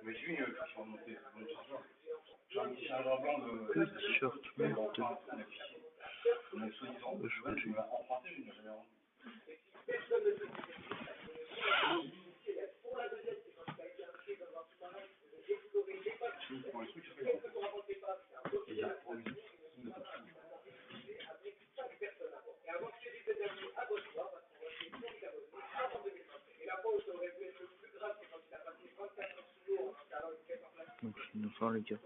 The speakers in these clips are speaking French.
Mais je vais remonter mon chargeur. J'ai un petit chargeur blanc de... Que des shorts, merde. Mon soi-disant. Je continue. Emprunté, je n'ai jamais rendu. Pour les trucs, je fais il y a Donc je nous sors les gars.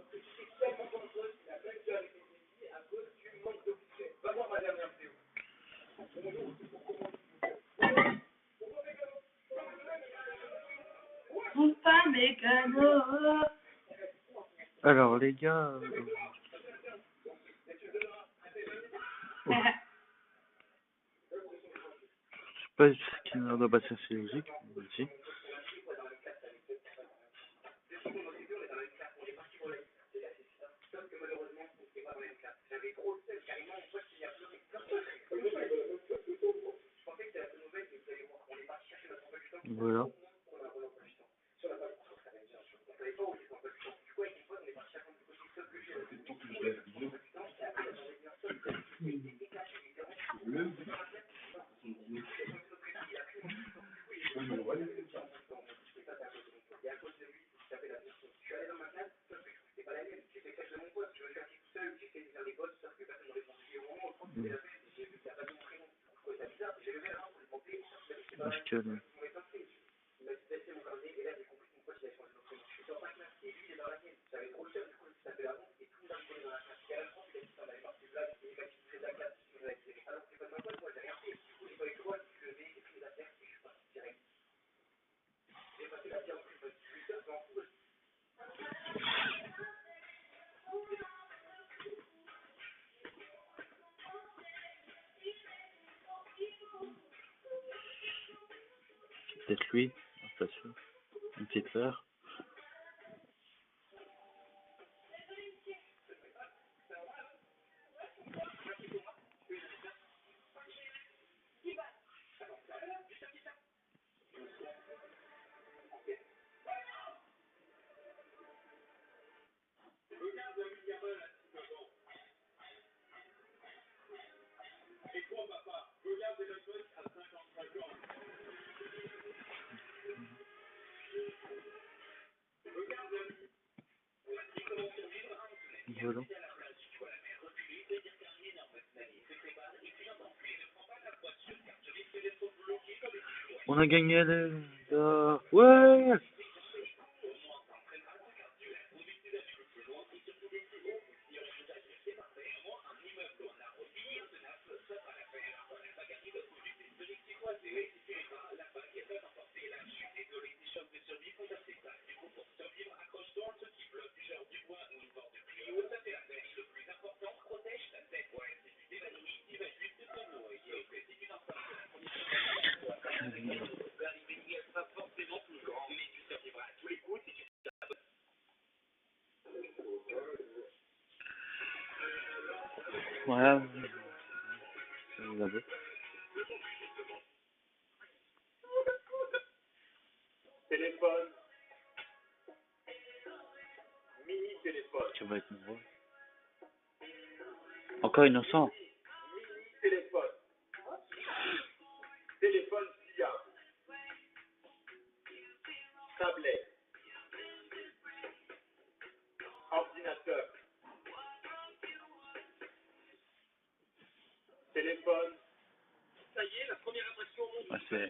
Pas mécano. Alors les gars, je sais pas ce qui doit passer ces logiques, mais si. Voilà. Parce que peut-être lui, pas sûr. Une petite fleur. Voilà. On a gagné les gars. Ouais. Voilà. Vous avez. téléphone. Mini téléphone. Ça va être nouveau. Encore innocent. Mini téléphone. Téléphone SIA. Tablette. Ordinateur. Téléphone. Ça y est, la première attraction au monde. Ah, c'est...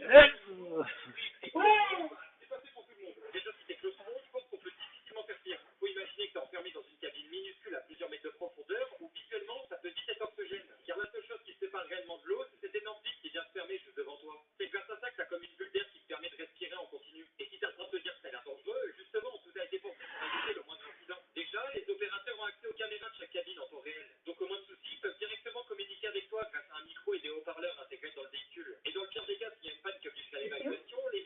C'est passé pour tout le monde. Déjà, si t'es claustrophobe, je pense qu'on peut difficilement faire pire. Faut imaginer que t'es enfermé dans une cabine minuscule à plusieurs mètres de profondeur où visuellement ça peut vite être oxygène. Car la seule chose qui te sépare réellement de l'eau, c'est cet énorme vide qui vient se fermer juste devant toi. C'est grâce à ça que t'as comme une bulle d'air qui te permet de respirer en continu. Et si t'es en train de te dire que ça a l'air dangereux, justement, tout a été pensé pour éviter le moindre incident. Déjà, les opérateurs ont accès aux caméras de chaque cabine en temps réel. Donc au moins de soucis, ils peuvent directement communiquer avec toi grâce à un micro et des haut-parleurs intégrés dans le véhicule. Et dans le pire des cas, s'il y a une panne qui oblige à l'évacuation, les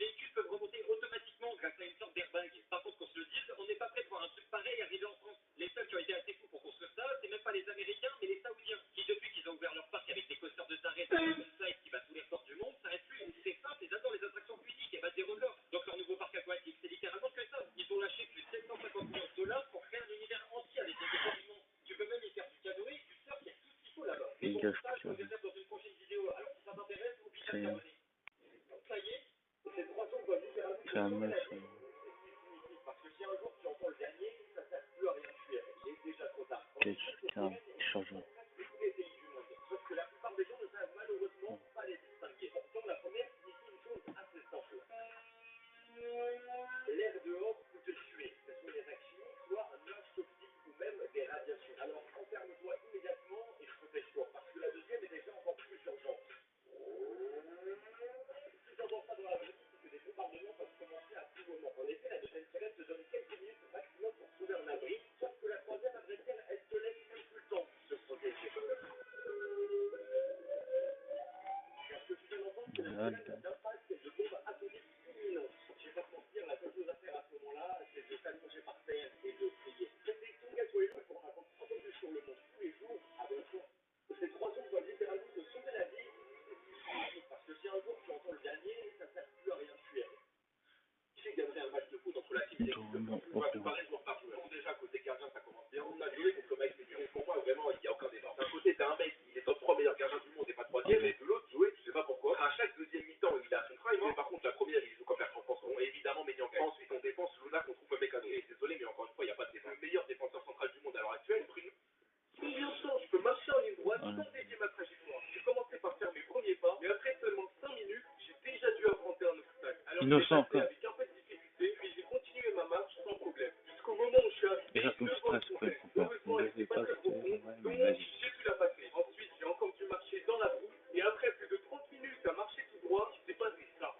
c'est un mess. Parce que si un jour tu entends le dernier, ça sert plus à rien de fuir. Il est déjà trop tard. Ok, putain, il change. Tous les pays du monde. Sauf que la plupart des gens ne savent malheureusement pas les distinguer. Pourtant, la première signifie une chose assez simple. L'air dehors peut te tuer. Ce sont des actes chimiques, soit un nuage toxique ou même des radiations. Alors enferme-toi immédiatement et protège-toi. Parce que la deuxième est déjà encore plus urgente. Si tu n'entends pas dans la vraie vie, c'est que des bombardements peuvent commencer à tout moment. En effet, la deuxième sirène te donne quelques minutes maximum pour trouver un abri. Sauf que la troisième, à vrai dire, elle te laisse même plus le temps de se protéger. Parce que tu viens d'entendre que la sirène d'impact de bombes atomiques imminentes. Je vais pas te mentir, la seule chose à faire à ce moment-là, c'est de s'allonger par terre et de prier. C'était Tunga Soyeux pour raconter un peu plus sur le monde tous les jours avec toi. Ces trois jours doivent littéralement te sauver la vie. Parce que si un jour tu entends le dernier, ça sert plus à rien de fuir. Qui c'est qui gagnerait un match de foot entre la team et l'équipe de foot? On va comparer joueur par joueur. Déjà, côté gardien, ça commence bien. On a joué contre Mike Médiron. Pour moi, vraiment, il n'y a aucun débat. D'un côté, t'as un mec qui est top 3 meilleurs gardiens du monde et pas troisième, et de l'autre, jouer, tu sais pas pourquoi. À chaque deuxième mi-temps, il a son prime. Mais par contre, la première, il joue comme la France. Et évidemment, Médian gagne. Ensuite, on défense Luna qu'on trouve mécano. Et désolé, mais encore une fois, il n'y a pas de défense. Le meilleur défenseur central du monde à l'heure actuelle, combien de temps je peux marcher en ligne droite sans dévier ma trajectoire? J'ai commencé par faire mes premiers pas, et après seulement 5 minutes, j'ai déjà dû affronter un obstacle. Alors Innocent, j'ai quoi. passé avec un peu de difficulté, puis j'ai continué ma marche sans problème. Jusqu'au moment où je suis arrivé Déjà, tout le devant le stress, quoi, tunnel. faut pas. Heureusement, elle n'était pas très profonde, Ouais, donc mais vas-y. j'ai pu la passer. Ensuite, j'ai encore dû marcher dans la boue, et après plus de 30 minutes à marcher tout droit, il s'est passé ça.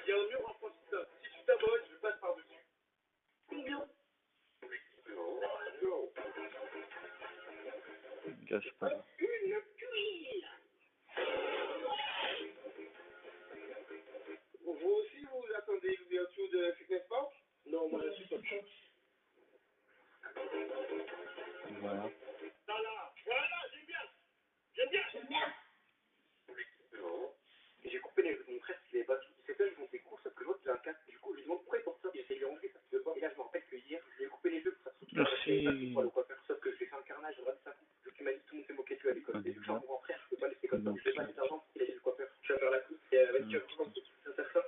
Il y a un mur infranchissable. Si tu t'abonnes, je passe par-dessus. Combien? Gâche pas. Une tuile. Vous aussi, vous attendez l'ouverture de Fitness Park? Non, moi je suis sur le champ. Voilà. Voilà, j'aime bien. J'aime bien. J'aime bien. Et j'ai coupé les rues de mon frère, il avait pas tout. C'est là, ils font ses courses, sauf que l'autre, il a un casque. Du coup, je lui demande pourquoi il porte ça. Il essaie de lui enlever, ça se fait pas. Et là, je me rappelle que hier, je lui ai coupé les yeux pour que ça se trouve. Merci. Pour le coiffeur, sauf que je lui ai fait un carnage, je regarde ça. Donc il m'a dit, tout le monde s'est moqué de lui à l'école. Et vu que je suis un bon grand frère, je peux pas laisser comme ça. Je vais pas laisser d'argent pour qu'il aille chez le coiffeur. Je vais faire la coupe. Et vas-tu vas faire ça?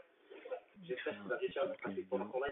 J'espère qu'il va réussir à me passer pendant qu'on va